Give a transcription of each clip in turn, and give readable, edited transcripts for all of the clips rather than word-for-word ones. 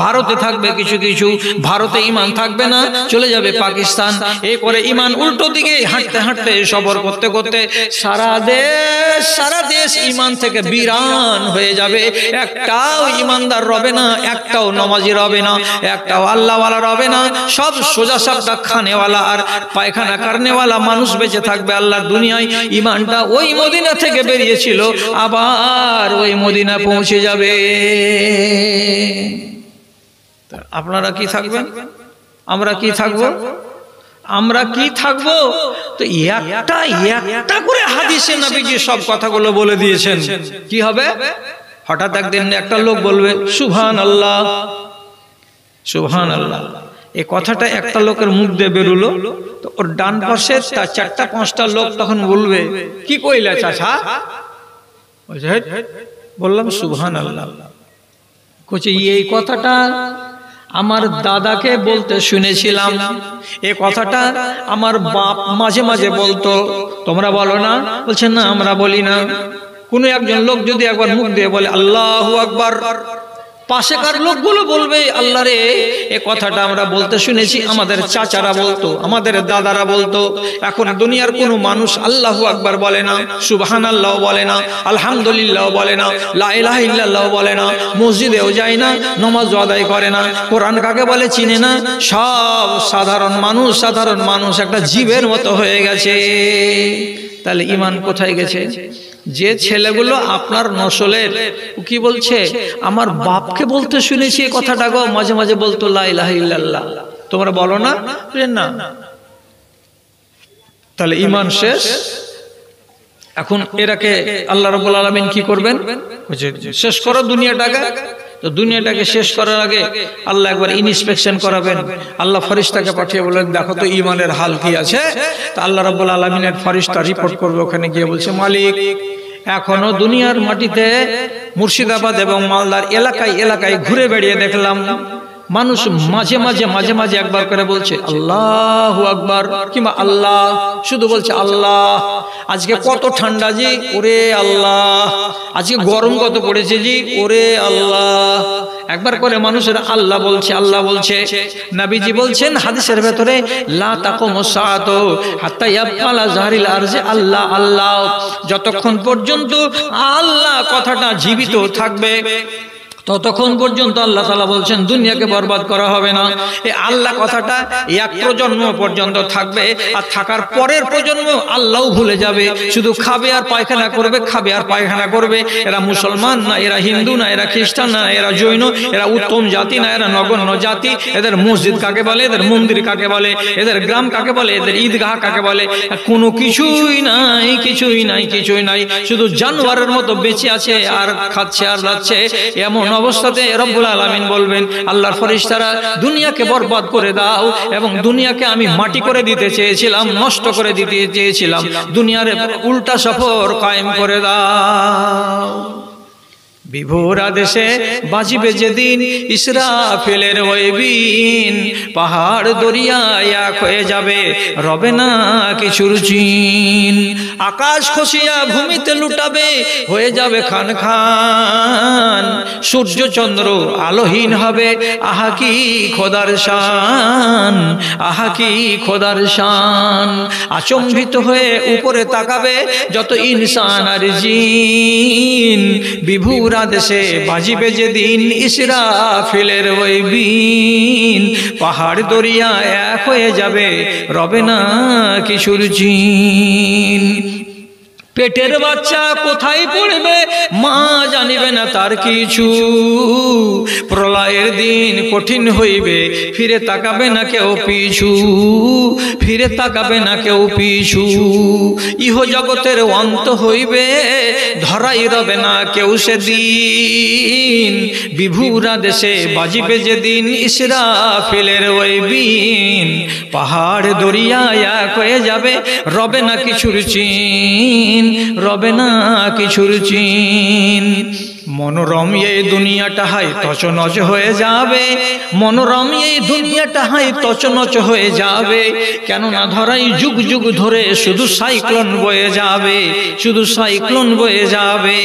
ভারতে থাকবে কিছু কিছু, ভারতে ঈমান থাকবে না, চলে যাবে পাকিস্তান। এই করে ঈমান উল্টো দিকে হাঁটতে হাঁটতে সফর করতে করতে সারা দেশ ঈমান থেকে বিরান হয়ে যাবে। একটাও ঈমানদার রবে না, একটাও নমাজি রবে না, একটাও আল্লাহওয়ালা রবে না। সব সোজা সাপটা খানেওয়ালা আর পায়খানা কারনেওয়ালা মানুষ বেঁচে থাকবে আল্লাহর দুনিয়ায়। ঈমানটা ওই মদিনা থেকে বেরিয়েছিল, আবার ওই মদিনা পৌঁছে যাবে। আপনারা কি থাকবেন? আমরা কি থাকবো? আমরা কি থাকবো? তো একটা করে হাদিসে নবীজি সব কথাগুলো বলে দিয়েছেন। কি হবে? হঠাৎ একদিন একটা লোক বলবে সুবহানাল্লাহ, সুবহানাল্লাহ। এই কথাটা একটা লোকের মুখ দিয়ে বেরোলো, তো ওর ডান পাশে তার 4-5টা লোক তখন বলবে কি কইলা চাচা? বললাম সুবহানাল্লাহ। কইছে এই কথাটা আমার দাদাকে বলতে শুনেছিলাম, এই কথাটা আমার বাপ মাঝে মাঝে বলতো, তোমরা বলো না? বলছে না আমরা বলি না। কোন একজন লোক যদি একবার মুখ দিয়ে বলে আল্লাহু আকবার, পাশেকার লোকগুলো বলবে আল্লাহ রে, এই কথাটা আমরা বলতে শুনেছি, আমাদের চাচারা বলতো, আমাদের দাদারা বলতো। এখন দুনিয়ার কোনো মানুষ আল্লাহু আকবার বলে না, সুবহানাল্লাহ বলে না, আলহামদুলিল্লাহ বলে না, লা ইলাহা ইল্লাল্লাহ বলে না, মসজিদেও যায় না, নামাজ আদায় করে না, কোরআন কাকে বলে চিনে না। সব সাধারণ মানুষ একটা জীবের মতো হয়ে গেছে। তাহলে ঈমান কোথায় গেছে? যে ছেলেগুলো আপনার নসলের, কি বলছে আমার বাপকে বলতে শুনেছি এই কথাটা গো, মাঝে মাঝে বলতো লা ইলাহা ইল্লাল্লাহ, তোমরা বলো না? না। তাহলে ঈমান শেষ। এখন এরাকে আল্লাহ রাব্বুল আলামিন কি করবেন? শেষ করো দুনিয়াটাকে। তো দুনিয়াটাকে শেষ করার আগে আল্লাহ একবার ইনস্পেকশন করাবেন। আল্লাহ ফেরেশতাকে পাঠিয়ে বলেন দেখো তো ঈমানের হাল কি আছে। তো আল্লাহ রাব্বুল আলামিনের ফেরেশতা রিপোর্ট করবে, ওখানে গিয়ে বলছে মালিক এখনো দুনিয়ার মাটিতে মুর্শিদাবাদ এবং মালদার এলাকায় এলাকায় ঘুরে বেড়িয়ে দেখলাম মানুষ মাঝে মাঝে একবার করে বলছে আল্লাহু আকবার, কিংবা আল্লাহ, শুধু বলছে আল্লাহ। আজকে কত ঠান্ডা জি, ওরে আল্লাহ। আজকে গরম কত পড়েছে জি, ওরে আল্লাহ। একবার করে মানুষের আল্লাহ বলছে, আল্লাহ বলছে। নবীজি বলছেন হাদিসের ভেতরে লা তাকুমুস সাআতু হাত্তা ইয়াবকালা যাহরিল আরজি আল্লাহ আল্লাহ, যতক্ষণ পর্যন্ত আল্লাহ কথাটা জীবিত থাকবে ততক্ষণ পর্যন্ত আল্লাহ তাআলা বলছেন দুনিয়াকে বরবাদ করা হবে না। এই আল্লাহ কথাটা এক প্রজন্ম পর্যন্ত থাকবে, আর থাকার পরের প্রজন্ম আল্লাহও ভুলে যাবে, শুধু খাবে আর পায়খানা করবে, খাবে আর পায়খানা করবে। এরা মুসলমান না, এরা হিন্দু না, এরা খ্রিস্টান না, এরা জৈন, এরা উত্তম জাতি না, এরা নগণ্য জাতি। এদের মসজিদ কাকে বলে, এদের মন্দির কাকে বলে, এদের গ্রাম কাকে বলে, এদের ঈদগাহ কাকে বলে? কোনো কিছুই নাই, কিছুই নাই, কিছুই নাই। শুধু জানোয়ারের মতো বেঁচে আছে আর খাচ্ছে আর যাচ্ছে। এমন অবস্থাতে রব্বুল আলামিন বলবেন আল্লাহর ফেরেশতারা দুনিয়াকে বরবাদ করে দাও, এবং দুনিয়াকে আমি মাটি করে দিতে চেয়েছিলাম, নষ্ট করে দিতে চেয়েছিলাম, দুনিয়ার উল্টা সফর কায়েম করে দাও। বিভোর আদেশে বাজিবে যেদিন ইসরাফিলের ওই বিন, পাহাড় দরিয়া এক হয়ে যাবে, রবে না কিছুর চিন। আকাশ খসিয়া ভূমিতে লুটাবে, হয়ে যাবে খান খান। সূর্য চন্দ্র আলোহীন হবে, আহা কি খোদার শান, আহা কি খোদার শান। আচম্বিত হয়ে উপরে তাকাবে যত ইনসান আর জিন, বিভোর আদেশে বাজিবে যেদিন ইসরাফিলের ওই বিন, পাহাড় দরিয়া এক হয়ে যাবে, রবে না কিছুর চিন। পেটের বাচ্চা কোথায় পড়বে মা জানিবে না তার কিছু, প্রলয়ের দিন কঠিন হইবে, ফিরে তাকাবে না কেউ পিছু, ফিরে তাকাবে না কেউ পিছু। ইহ জগতের অন্ত হইবে, ধরাই রবে না কেউ সেদিন, বিভোর আদেশে বাজিবে যেদিন ইসরাফিলের ওই বিন, পাহাড় দরিয়া এক হয়ে যাবে, রবে না কিছুর চিন, রবে না কিছুর চিন। মনোরম এই দুনিয়াটা হাই তছনছ হয়ে যাবে, মনোরম এই দুনিয়াটা হাই তছনছ হয়ে যাবে, কেননা ধরাই যুগ যুগ ধরে শুধু সাইক্লোন বয়ে যাবে, শুধু সাইক্লোন বয়ে যাবে,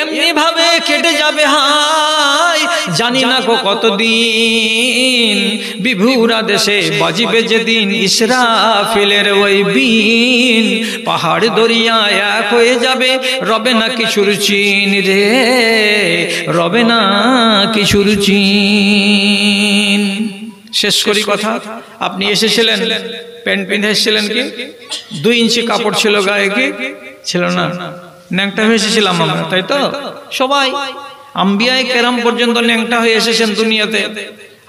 এমনি ভাবে কেটে যাবে হাই জানি না কতদিন, বিভুরা দেশে বাজিবে যেদিন ইসরাফিলের ওই বিন, পাহাড় দরিয়া এক হয়ে যাবে, রবে না কিছুর চিন রে, রবে না কিছুর চিন। শেষ করি কথা, আপনি এসেছিলেন প্যান্ট পিন্ধে এসেছিলেন কি? 2 ইঞ্চি কাপড় ছিল গায়ে কি ছিল না? ন্যাংটা হয়ে এসেছিলাম আমরা, তাই তো? সবাই আম্বিয়ায়ে কেরাম পর্যন্ত ন্যাংটা হয়ে এসেছেন দুনিয়াতে।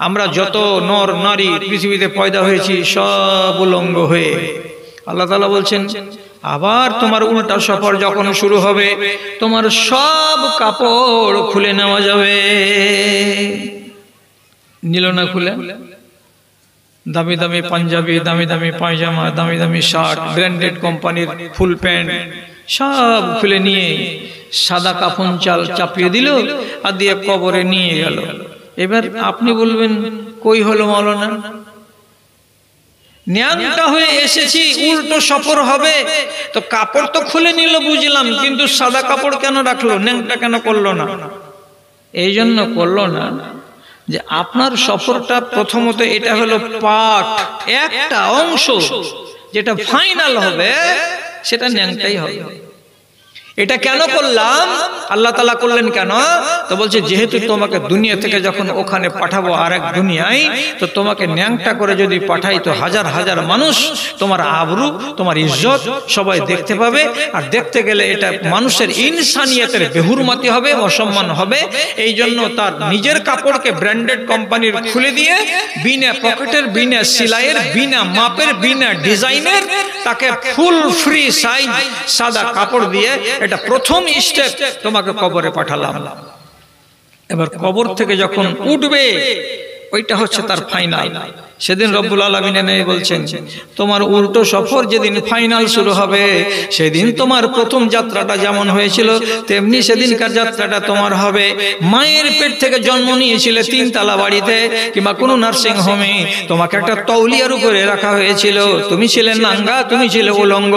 আমরা যত নর নারী পৃথিবীতে পয়দা হয়েছি সব উলঙ্গ হয়ে। আল্লাহ তাআলা বলছেন আবার তোমার উল্টা সফর যখন শুরু হবে তোমার সব কাপড় খুলে নেওয়া যাবে। নিল না খুলে? দামি দামি পাঞ্জাবি, দামি দামি পায়জামা, দামি দামি শার্ট, ব্র্যান্ডেড কোম্পানির ফুল প্যান্ট সব খুলে নিয়ে সাদা কাফন চাল চাপিয়ে দিল আর দিয়ে কবরে নিয়ে গেল। এবার আপনি বলবেন কই হলো মাওলানা? ন্যাংটা হয়ে এসেছি, উল্টো সফর হবে, তো কাপড় তো খুলে নিল বুঝলাম, কিন্তু সাদা কাপড় কেন রাখলো? ন্যাংটা কেন করলো না? এই জন্য করলো না যে আপনার সফরটা প্রথমত এটা হলো পার্ট, একটা অংশ, যেটা ফাইনাল হবে সেটা ন্যাংটাই হবে। এটা কেন করলাম? আল্লাহ তাআলা করলেন কেন? তো বলছে যেহেতু তোমাকে দুনিয়া থেকে যখন ওখানে পাঠাবো আরেক দুনিয়ায়, তো তোমাকে ন্যাংটা করে যদি পাঠাই তো হাজার হাজার মানুষ তোমার আবরু, তোমার ইজ্জত সবাই দেখতে পাবে, আর দেখতে গেলে এটা মানুষের ইনসানিয়তের বেহুরমতি হবে, অসম্মান হবে। এই জন্য তার নিজের কাপড়কে ব্র্যান্ডেড কোম্পানির খুলে দিয়ে বিনা পকেটের, বিনা সেলাইয়ের, বিনা মাপের, বিনা ডিজাইনের তাকে ফুল ফ্রি সাইজ সাদা কাপড় দিয়ে এটা প্রথম স্টেপ তোমাকে কবরে পাঠালাম। এবার কবর থেকে যখন উঠবে ওইটা হচ্ছে তার ফাইনাল। সেদিন রব্বুল আলামিন বলছেন তোমার উল্টো সফর যেদিন ফাইনাল শুরু হবে সেদিন তোমার প্রথম যাত্রাটা যেমন হয়েছিল তেমনি সেদিনকার যাত্রাটা তোমার হবে। মায়ের পেট থেকে জন্ম নিয়েছিলে 3 তলা বাড়িতে কিংবা কোনো নার্সিং হোমে, তোমাকে একটা তৌলিয়ার উপরে রাখা হয়েছিল, তুমি ছিলে নাঙ্গা, তুমি ছিলে উলঙ্গ,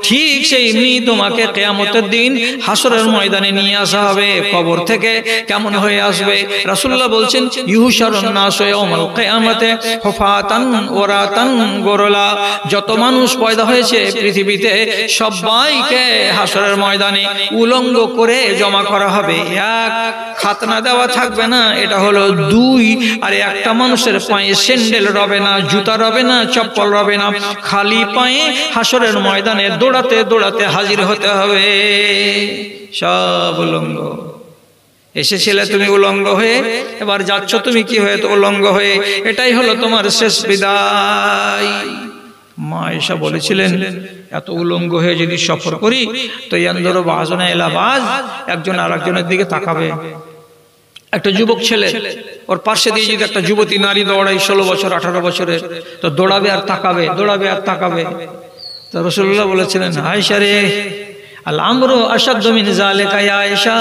ঠিক সেইমনি তোমাকে কিয়ামতের দিন হাসরের ময়দানে নিয়ে আসা হবে। কবর থেকে কেমন হয়ে আসবে? রাসূলুল্লাহ বলছেন ইউহশারুন নাস ইয়াউমাল কিয়ামাতে হুফাতান ওরাতান গোরলা, যত মানুষ পয়দা হয়েছে পৃথিবীতে সবাইকে হাসরের ময়দানে উলঙ্গ করে জমা করা হবে। এক খাতনা দেওয়া থাকবে না, এটা হলো 2। আর একটা মানুষের পায়ে স্যান্ডেল রবে না, জুতা রবে না, চপ্পল রবে না, খালি পায়ে হাসরের ময়দানে দৌড়াতে দৌড়াতে হাজির হতে হবে। সব উলঙ্গ। এসেছিলে তুমি উলঙ্গ হয়ে, এবার যাচ্ছ তুমি কি হয়ে? তো উলঙ্গ হয়ে। এটাই হলো তোমার শেষ বিদায়। মা আয়েশা বলেছিলেন এত উলঙ্গ হয়ে যদি সফর করি তো ইয়ানদুরু বাযুনা ইলা বায, একজন আরেকজনের দিকে তাকাবে। একটা যুবক ছেলে ওর পাশে দিয়ে যদি একটা যুবতী নারী দৌড়ায় 16 বছর 18 বছরের, তো দৌড়াবে আর তাকাবে, দৌড়াবে আর তাকাবে। তো রাসূলুল্লাহ বলেছিলেন আয়েশা রে, আল আমরু আশাদ্দু মিন যালিকা ইয়া আয়েশা,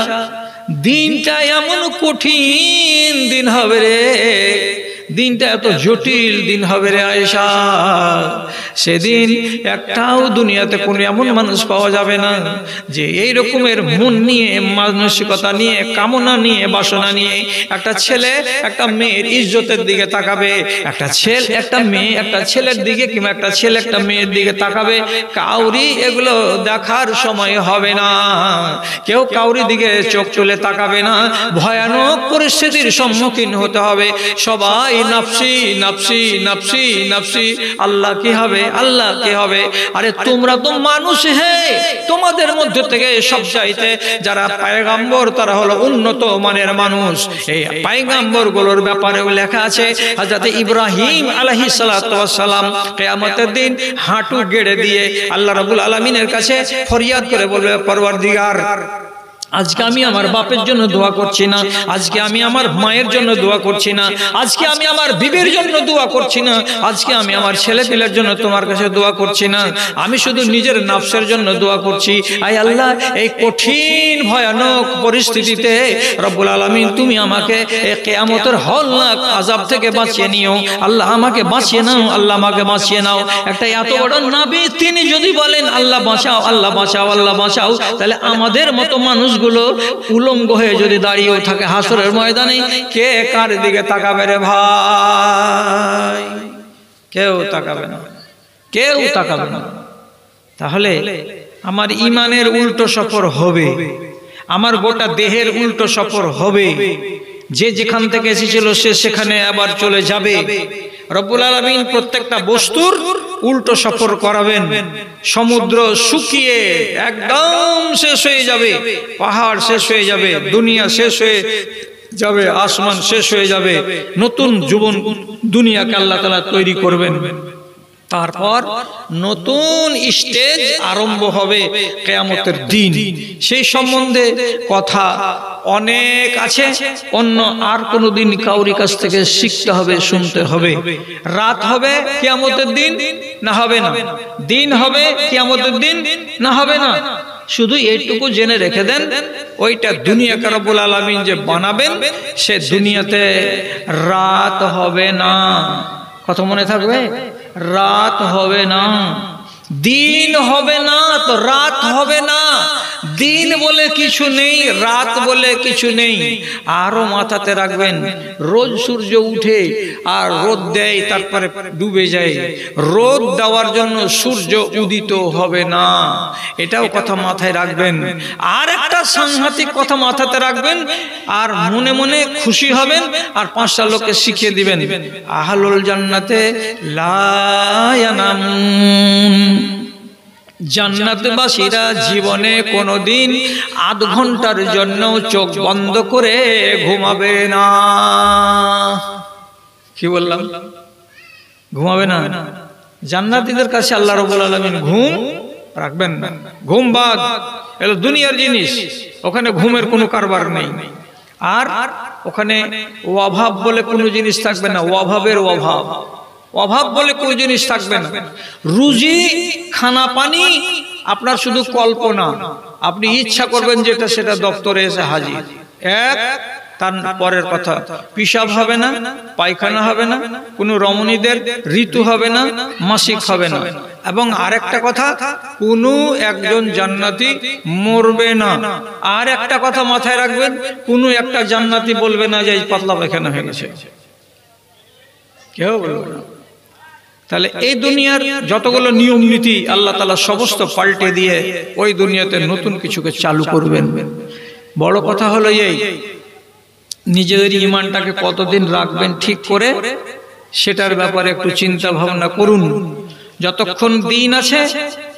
দিনটা এমন কঠিন দিন হবে রে, দিনটা এত জটিল দিন হবে রে আয়েশা, সেদিন একটাও দুনিয়াতে কোনো এমন মানুষ পাওয়া যাবে না যে এই রকমের মন নিয়ে, মানসিকতা নিয়ে, কামনা নিয়ে, বাসনা নিয়ে একটা ছেলে একটা মেয়ের ইজ্জতের দিকে তাকাবে। একটা ছেলে একটা মেয়ে একটা ছেলের দিকে কিংবা একটা ছেলে একটা মেয়ের দিকে তাকাবে, কাউরি এগুলো দেখার সময় হবে না, কেউ কাউরি দিকে চোখ তুলে তাকাবে না। ভয়ানক পরিস্থিতির সম্মুখীন হতে হবে সবাই। নাফসি নাফসি নাফসি নাফসি, আল্লাহ কি হবে, আল্লাহ কি হবে? আরে তোমরা তো মানুষ হে, তোমাদের মধ্যে থেকে সবচাইতে যারা পয়গম্বর তারা হলো উন্নত মানের মানুষ। এই পয়গম্বর গুলোর ব্যাপারেও লেখা আছে হযরত ইব্রাহিম আলাইহিস সালাতু ওয়াস সালাম কিয়ামতের দিন হাঁটু গেড়ে দিয়ে আল্লাহ রাব্বুল আলামিনের কাছে ফরিয়াদ করে বলবে পরওয়ারদিগার আজকে আমি আমার বাপের জন্য দোয়া করছি না, আজকে আমি আমার মায়ের জন্য দোয়া করছি না, আজকে আমি আমার বিবির জন্য দোয়া করছি না, আজকে আমি আমার ছেলেপিলের জন্য তোমার কাছে দোয়া করছি না, আমি শুধু নিজের নফসের জন্য দোয়া করছি। আয় আল্লাহ, এই কঠিন ভয়ানক পরিস্থিতিতে রব্বুল আলামিন তুমি আমাকে এই কিয়ামতের হলনাক আযাব থেকে বাঁচিয়ে নিও। আল্লাহ আমাকে বাঁচিয়ে নাও, আল্লাহ আমাকে বাঁচিয়ে নাও। একটা এত বড় নবী তিনি যদি বলেন আল্লাহ বাঁচাও, আল্লাহ বাঁচাও, আল্লাহ বাঁচাও, তাহলে আমাদের মতো মানুষগুলো উলঙ্গ হয়ে যদি দাঁড়িয়েও থাকে হাসরের ময়দানে, কে কার দিকে তাকাবে রে ভাই? কেউ তাকাবে না, কেউ তাকাবে না। তাহলে আমার ইমানের উল্টো সফর হবে, আমার গোটা দেহের উল্টো সফর হবে। যে যেখান থেকে এসেছিল সে সেখানে আবার চলে যাবে। রব্বুল আলামিন প্রত্যেকটা বস্তুর উল্টো সফর করাবেন। সমুদ্র শুকিয়ে একদম শেষ হয়ে যাবে, পাহাড় শেষ হয়ে যাবে, দুনিয়া শেষ হয়ে যাবে, আসমান শেষ হয়ে যাবে, নতুন জীবন দুনিয়াকে আল্লাহ তাআলা তৈরি করবেন। তারপর নতুন স্টেজ আরম্ভ হবে কিয়ামতের দিন। সেই সম্বন্ধে কথা অনেক আছে, অন্য আর কোনো দিন কাউরি কাছ থেকে শিখতে হবে, শুনতে হবে। রাত হবে কিয়ামতের দিন না হবে না? দিন হবে কিয়ামতের দিন না হবে না? শুধু এইটুকু জেনে রেখে দেন, ওইটা দুনিয়াকে রব্বুল আলামিন যে বানাবেন, সে দুনিয়াতে রাত হবে না। কথা মনে থাকবে? রাত হবে না, দিন হবে না, তো রাত হবে না। দিন বলে কিছু নেই, রাত বলে কিছু নেই। আরো মাথাতে রাখবেন, রোজ সূর্য উঠে আর রোদ দেয়, তারপরে ডুবে যায়। রোদ দেওয়ার জন্য সূর্য উদিত হবে না, এটাও কথা মাথায় রাখবেন। আর একটা সাংঘাতিক কথা মাথাতে রাখবেন, আর মনে মনে খুশি হবেন, আর 5টা লোককে শিখিয়ে দিবেন, আহলুল জান্নাতে লা ইয়ানামুন। জান্নাতবাসীরা জীবনে কোনোদিন আধ ঘন্টার জন্য চোখ বন্ধ করে ঘুমাবে না। কি বললাম? ঘুমাবে না। জান্নাতীদের কাছে আল্লাহ রাব্বুল আলামিন ঘুম রাখবেন না। ঘুম বাদ, এলো দুনিয়ার জিনিস, ওখানে ঘুমের কোনো কারবার নেই। আর ওখানে অভাব বলে কোনো জিনিস থাকবে না, অভাবের অভাব, অভাব বলে কোনো জিনিস থাকবে না। রুজি খানা পানি আপনার শুধু কল্পনা, আপনি ইচ্ছা করবেন যেটা সেটা দপ্তরে এসে হাজির। এক, তার পরের কথা, পিসাব হবে না, পায়খানা হবে না, কোনো রমণীদের ঋতু হবে না, মাসিক হবে না। এবং আরেকটা কথা, কোনো একজন জান্নাতি মরবে না। আর একটা কথা মাথায় রাখবেন, কোনো একটা জান্নাতি বলবে না যে এই পাতলা পায়খানা হয়ে গেছে, কেউ বলবে না। তাহলে এই দুনিয়ার যতগুলো নিয়ম নীতি আল্লাহ তাআলা সমস্ত পাল্টে দিয়ে ওই দুনিয়াতে নতুন কিছুকে চালু করবেন। বড় কথা হলো এই, নিজেদের ঈমানটাকে কতদিন রাখবেন ঠিক করে, সেটার ব্যাপারে একটু চিন্তা ভাবনা করুন। যতক্ষণ দিন আছে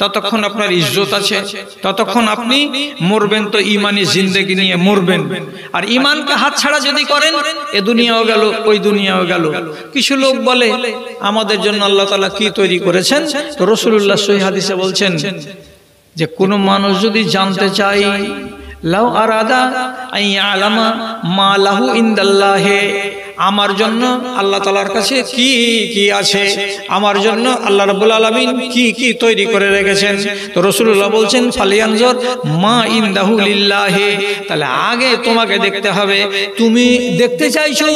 ততক্ষণ আপনার ইজ্জত আছে, ততক্ষণ আপনি মরবেন তো ঈমানি জিন্দেগি নিয়ে মরবেন। আর ঈমানকে হাতছাড়া যদি করেন, এ দুনিয়াও গেল, ওই দুনিয়াও গেল। কিছু লোক বলে আমাদের জন্য আল্লাহ তাআলা কি তৈরি করেছেন, তো রাসূলুল্লাহ সহিহ হাদিসে বলছেন যে কোন মানুষ যদি জানতে চায়, লাউ আরাদা আইয়ালামা মা লাহু ইনদাল্লাহি, আমার জন্য আল্লাহ তাআলার কাছে কি কি আছে, আমার জন্য আল্লাহ রাব্বুল আলামিন কি কি তৈরি করে রেখেছেন, তো রাসূলুল্লাহ বলছেন ফালিয়ানজুর মা ইনদাহু লিল্লাহি। তাহলে আগে তোমাকে দেখতে হবে, তুমি দেখতে চাইছো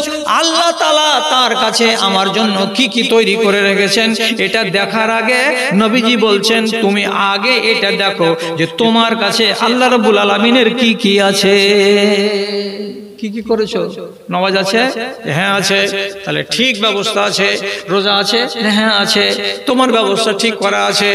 আল্লাহ তাআলা তার কাছে আমার জন্য কি কি তৈরি করে রেখেছেন। এটা দেখার আগে নবীজি বলছেন তুমি আগে এটা দেখো যে তোমার কাছে আল্লাহ রাব্বুল আলামিনের কি কি আছে। কি কি করেছো? নামাজ আছে? হ্যাঁ আছে। তাহলে ঠিক ব্যবস্থা আছে। রোজা আছে? হ্যাঁ আছে। তোমার ব্যবস্থা ঠিক করা আছে।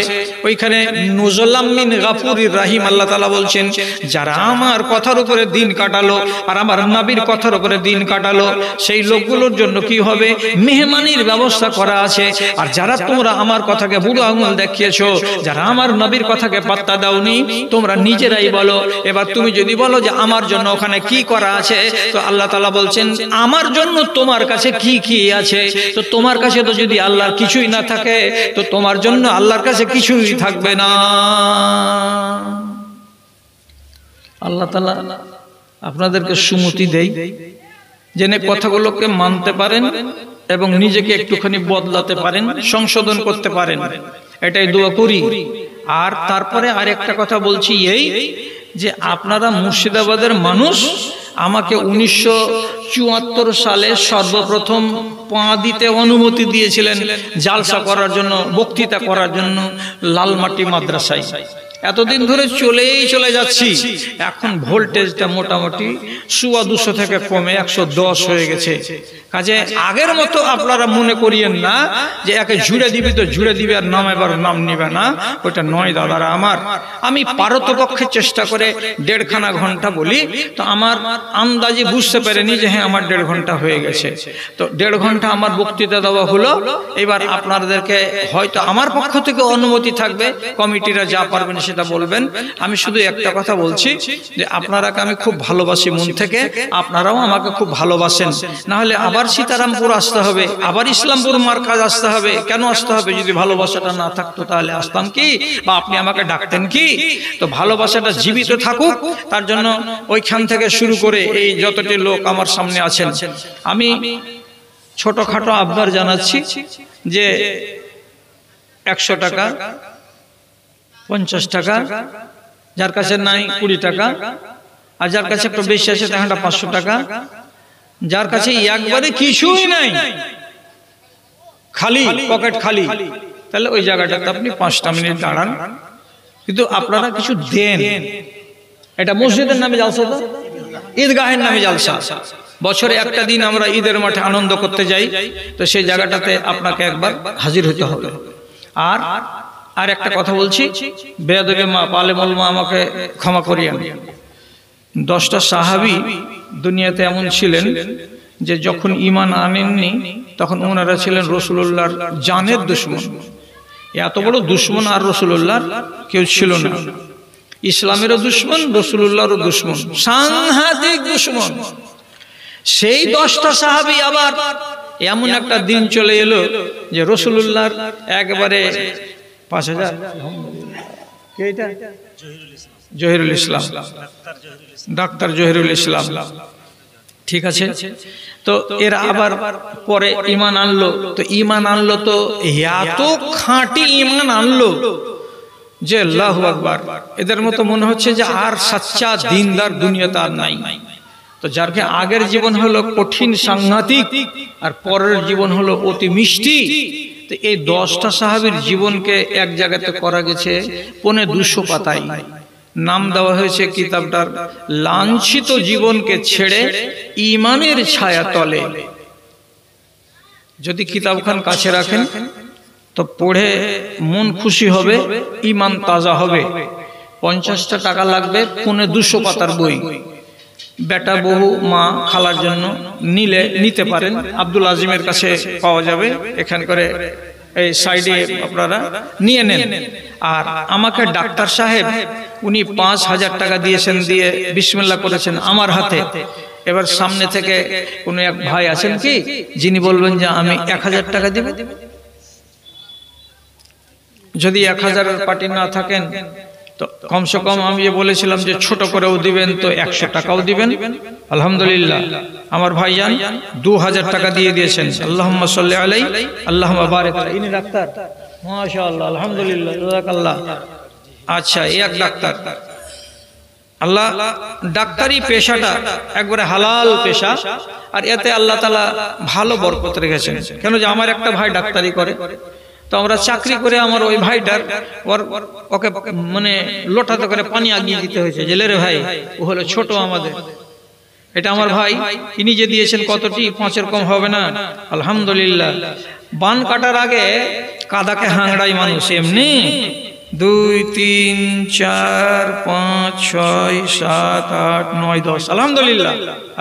ওইখানে নুজুলাম মিন গাফুরির রাহিম, আল্লাহ তাআলা বলছেন যারা আমার কথার উপরে দিন কাটালো আর আমার নবীর কথার উপরে দিন কাটালো, সেই লোকগুলোর জন্য কি হবে, মেহমানির ব্যবস্থা করা আছে। আর যারা তোমরা আমার কথাকে বুড়ো আঙুল দেখিয়েছো, যারা আমার নবীর কথাকে পাত্তা দাওনি, তোমরা নিজেরাই বলো। এবার তুমি যদি বলো যে আমার জন্য ওখানে কি করা আছে, তো আল্লাহ তাআলা বলছেন আমার জন্য তোমার কাছে কি কি আছে। তো তোমার কাছে তো যদি আল্লাহর কিছুই না থাকে, তো তোমার জন্য আল্লাহর কাছে কিছুই থাকবে না। আল্লাহ তাআলা আপনাদেরকে সুমতি দেই, জেনে কথাগুলোকে মানতে পারেন এবং নিজেকে একটুখানি বদলাতে পারেন, সংশোধন করতে পারেন, এটাই দোয়া করি। আর তারপরে আরেকটা কথা বলছি, এই যে আপনারা মুর্শিদাবাদের মানুষ আমাকে 1974 সালে সর্বপ্রথম পা দিতে অনুমতি দিয়েছিলেন জালসা করার জন্য, বক্তৃতা করার জন্য লালমাটি মাদ্রাসায়। এতদিন ধরে চলে যাচ্ছি, এখন ভোল্টেজটা মোটামুটি 200 থেকে কমে 110 হয়ে গেছে। কাজে আগের মতো আপনারা মনে করিয়েন না যে একে জুড়ে দিবি তো জুড়ে দিবি আর নাম এবার নাম নিবে না, ওটা নয় দাদারা আমার। আমি পারতপক্ষে চেষ্টা করে 1.5 ঘন্টা বলি, তো আমার আন্দাজে বুঝতে পারেনি যে হ্যাঁ আমার 1.5 ঘন্টা হয়ে গেছে। তো 1.5 ঘন্টা আমার বক্তৃতা দেওয়া হলো। এবার আপনাদেরকে হয়তো আমার পক্ষ থেকে অনুমতি থাকবে, কমিটিরা যা পারবেন সেটা বলবেন। আমি শুধু একটা কথা বলছি যে আপনারাকে আমি খুব ভালোবাসি মন থেকে, আপনারাও আমাকে খুব ভালোবাসেন। না হলে আবার সীতারামপুর আসতে হবে, আবার ইসলামপুর মার্কাজ আসতে হবে। কেন আসতে হবে? যদি ভালোবাসাটা না থাকতো তাহলে আসতাম কি, বা আপনি আমাকে ডাকতেন কি? তো ভালোবাসাটা জীবিত থাকুক, তার জন্য ওইখান থেকে শুরু করে এই যতটি লোক আমার সামনে আছেন, আমি ছোটখাটো আবদার জানাচ্ছি যে 100 টাকা, 50 টাকা, যার কাছে নাই 20 টাকা, আর যার কাছে একটু বেশি আছে তাহলে 500 টাকা, যার কাছে একবারে কিছুই নাই, খালি পকেট খালি, তাহলে ওই জায়গাটাতে আপনি 5টা মিনিট দাঁড়ান, কিন্তু আপনারা কিছু দেন। এটা মসজিদের নামে জালসা, তো ঈদগাহের নামে জালসা। বছরে একটা দিন আমরা ঈদের মাঠে আনন্দ করতে যাই, তো সেই জায়গাটাতে আপনাকে একবার হাজির হতে হবে। আর একটা কথা বলছি, বেয়াদবি মা পালেমুল মা আমাকে ক্ষমা করিয়েন। 10টা সাহাবী দুনিয়াতে এমন ছিলেন যে যখন ঈমান আনেননি তখন ওনারা ছিলেন রাসূলুল্লাহর জানের দুশমন। এত বড় দুশমন আর রাসূলুল্লাহর কেউ ছিল না। ইসলামেরও দুশমন, রাসূলুল্লাহরও দুশমন, সাংঘাতিক দুশমন। সেই 10টা সাহাবী আবার এমন একটা দিন চলে এলো যে রাসূলুল্লাহর একবারে 5000 জহিরুল ইসলাম, ডাক্তার জহিরুল ইসলাম, ঠিক আছে। তো এরা আবার পরে ঈমান আনলো। তো ঈমান আনলো তো এত খাঁটি ঈমান আনলো যে আল্লাহু আকবার, এদের মতো মনে হচ্ছে যে আর সচ্চা দিনদার দুনিয়াতে আর নাই। তো যারকে আগের জীবন হলো কঠিন সাংঘাতিক আর পরের জীবন হলো অতি মিষ্টি। তো এই 10টা সাহাবীর জীবনকে এক জায়গাতে করা গেছে 250 পাতায়। নাম দেওয়া হয়েছে কিতাবটার লাঞ্ছিত জীবনকে ছেড়ে ঈমানের ছায়া তলে। যদি কিতাবখান কাছে রাখেন তো পড়ে মন খুশি হবে, ঈমান তাজা হবে। 50টা টাকা লাগবে, 250 পাতার বই। বেটা বহু মা খালার জন্য নিতে পারেন, আব্দুল আজিমের কাছে পাওয়া যাবে। এখান করে এই সাইডে আপনারা নিয়ে নেন। আর আমাকে ডাক্তার সাহেব উনি 5000 টাকা দিয়েছেন, দিয়ে বিসমিল্লাহ করেছেন আমার হাতে। এবার সামনে থেকে কোনো এক ভাই আছেন কি যিনি বলবেন যে আমি 1000 টাকা দিব? যদি 1000 এর পার্টি না থাকেন তো কমসে কম আমি যে বলেছিলাম যে ছোট করেও দিবেন, তো 100 টাকাও দিবেন। আলহামদুলিল্লাহ আমার ভাইজান 2000 টাকা দিয়ে দিয়েছেন। আল্লাহুম্মা সাল্লি আলাইহি আল্লাহুম্মা বারিক। ইনি ডাক্তার, মাশাআল্লাহ, আলহামদুলিল্লাহ, জাযাকাল্লাহ। আচ্ছা, এক ডাক্তার। আল্লাহ ডাক্তারি পেশাটা একবারে হালাল পেশা, আর এতে আল্লাহ তাআলা ভালো বরকত রেখেছেন। কেন যে আমার একটা ভাই ডাক্তারি করে, তো আমরা চাকরি করে আমার ওই ভাইটার ওকে মানে লোটাতে করে পানি আগিয়ে দিতে হয়েছে। জেলে রে ভাই, ও হলো ছোট আমাদের। এটা আমার ভাই, ইনি যে দিয়েছেন কতটি, 5-এর কম হবে না। আলহামদুলিল্লাহ। বান কাটার আগে কাদাকে হাংড়াই মানুষ এমনি 2 3 4 5 6 7 8 9 10। আলহামদুলিল্লাহ,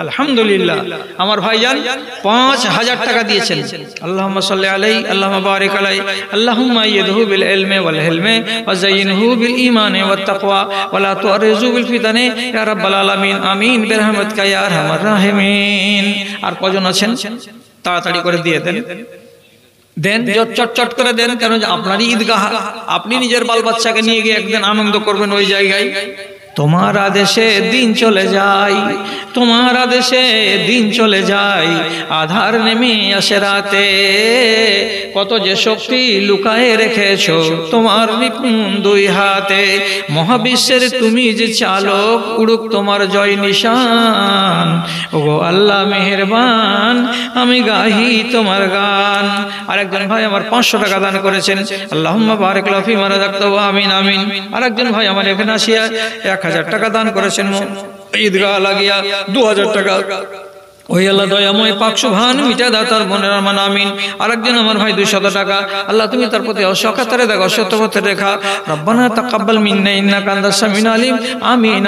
আলহামদুলিল্লাহ। আমার ভাইজান 5000 টাকা দিয়েছেন। আল্লাহুম্মা সাল্লি আলাইহি আল্লাহুম্মা বারিক আলাইহি আল্লাহুম্মা আইয়িদহু বিল ইলমি ওয়াল হিলমি ওয়া যায়্যিনহু বিল ঈমানি ওয়াত তাকওয়া ওয়া লা তু'রিজু বিল ফিতানি ইয়া রাব্বাল আলামিন আমিন বিরহমাতিকা ইয়া আরহামার রাহিমিন। আর কজন আছেন তাড়াতাড়ি করে দিয়ে দেন, দেন, চট করে দেন। কেন যে আপনারই ঈদগাহ, আপনি নিজের বাল বাচ্চাকে নিয়ে গিয়ে একদিন আনন্দ করবেন ওই জায়গায়। তোমার আদেশে দিন চলে যায়, তোমার আদেশে দিন চলে যায়, আধার নেমে আসে রাতে। কত যে শক্তি লুকায়ে রেখেছো তোমার নিপুণ দুই হাতে। মহাবিশ্বের তুমি যে চালক, উড়ুক তোমার জয় নিশান। ওগো আল্লাহ মেহেরবান, আমি গাহি তোমার গান। আরেকজন ভাই আমার 500 টাকা দান করেছেন, আল্লাহুম্মা বারিক লাহু ফিমা রাযাকতাহু, আমিন আমিন। আরেকজন ভাই আমার এখানে আসিয়া 1000 টাকা দান করেছেন, ঈদগাহ লাগিয়া 2000 টাকা। ওই আল্লাহ দয়াময় পাক সুবহান মিটা দাতার মনের আরমান, আমিন। আরেকজন আমার ভাই 200 টাকা, আল্লাহ তুমি তার প্রতি অসকাতরে দেখো, সত্যপথে রেখা। রব্বানা তাকাব্বাল মিন্না ইন্নাকা আনতাস সামিউল আলিম, আমিন।